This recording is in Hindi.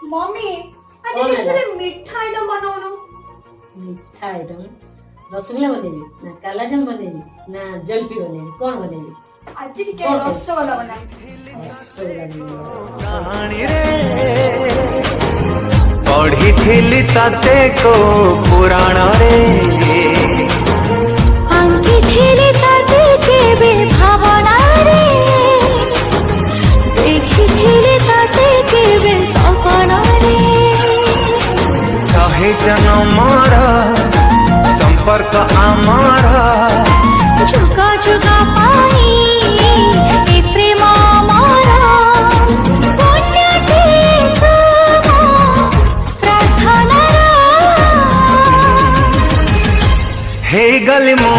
मम्मी आज कौन किसी है? ने मीठा आइटम बनाओ मीठा आइटम रसगुल्ला बनेबी ना कालाजाम बनेबी ना जलपी बनेबी कौन बनेबी आज टिके कौन? रसगोला बना रसगुल्ला बनेबी। कहानी रे पढ़ी ताते को पुराण रे आंकी ठेले ताते केबे भावना रे देखी ठेले ताते केबे सपना रे सहे जन्मर संपर्क आमार जुगा जुगा पाई ए प्रेम मारा पुण्यटे तुम प्रार्थना हे गली मो